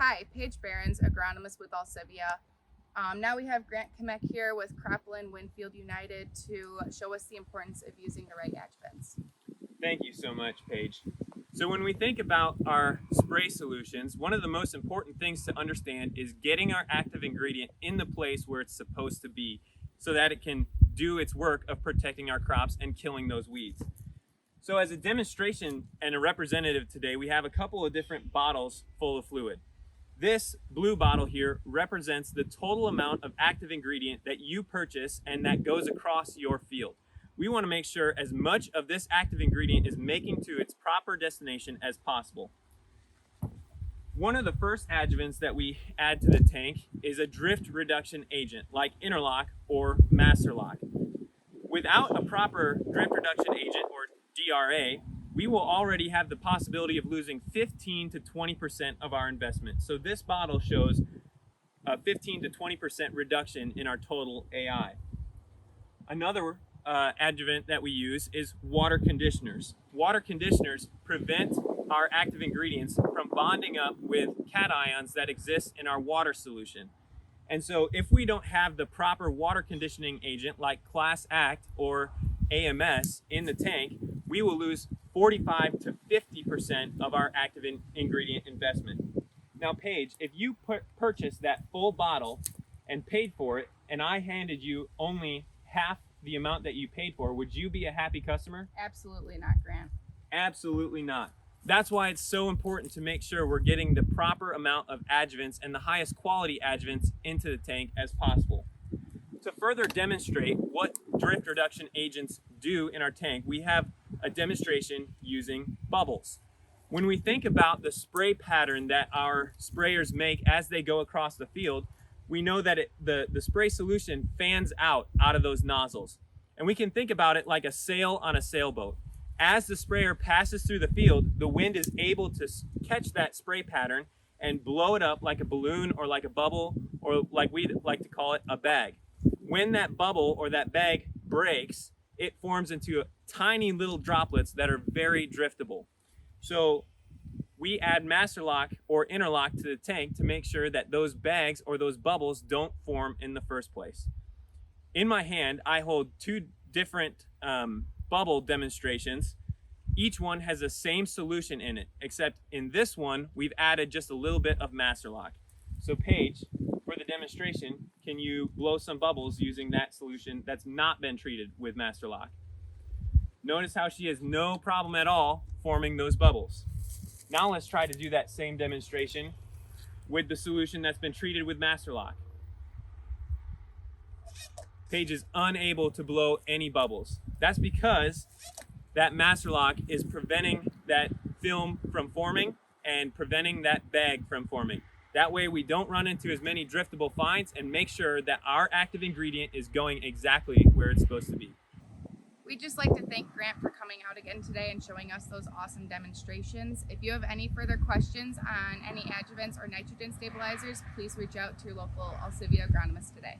Hi, Paige Behrens, agronomist with Alsivia. Now we have Grant Kamek here with Cropland Winfield United to show us the importance of using the right adjuvants. Thank you so much, Paige. So when we think about our spray solutions, one of the most important things to understand is getting our active ingredient in the place where it's supposed to be so that it can do its work of protecting our crops and killing those weeds. So as a demonstration and a representative today, we have a couple of different bottles full of fluid. This blue bottle here represents the total amount of active ingredient that you purchase and that goes across your field. We want to make sure as much of this active ingredient is making to its proper destination as possible. One of the first adjuvants that we add to the tank is a drift reduction agent like Interlock or Masterlock. Without a proper drift reduction agent or DRA, we will already have the possibility of losing 15 to 20% of our investment. So this bottle shows a 15 to 20% reduction in our total AI. Another adjuvant that we use is water conditioners. Water conditioners prevent our active ingredients from bonding up with cations that exist in our water solution. And so if we don't have the proper water conditioning agent like Class Act or AMS in the tank, we will lose 45 to 50% of our active ingredient investment. Now, Paige, if you purchased that full bottle and paid for it, and I handed you only half the amount that you paid for, would you be a happy customer? Absolutely not, Grant. Absolutely not. That's why it's so important to make sure we're getting the proper amount of adjuvants and the highest quality adjuvants into the tank as possible. To further demonstrate what drift reduction agents do in our tank, we have a demonstration using bubbles. When we think about the spray pattern that our sprayers make as they go across the field, we know that the spray solution fans out of those nozzles. And we can think about it like a sail on a sailboat. As the sprayer passes through the field, the wind is able to catch that spray pattern and blow it up like a balloon or like a bubble, or like we like to call it, a bag. When that bubble or that bag breaks, it forms into tiny little droplets that are very driftable. So we add Masterlock or Interlock to the tank to make sure that those bags or those bubbles don't form in the first place. In my hand, I hold two different bubble demonstrations. Each one has the same solution in it, except in this one, we've added just a little bit of Masterlock. So Paige, for the demonstration, can you blow some bubbles using that solution that's not been treated with Masterlock? Notice how she has no problem at all forming those bubbles. Now let's try to do that same demonstration with the solution that's been treated with Masterlock. Paige is unable to blow any bubbles. That's because that Masterlock is preventing that film from forming and preventing that bag from forming. That way we don't run into as many driftable finds and make sure that our active ingredient is going exactly where it's supposed to be. We'd just like to thank Grant for coming out again today and showing us those awesome demonstrations. If you have any further questions on any adjuvants or nitrogen stabilizers, please reach out to your local Alsivia agronomist today.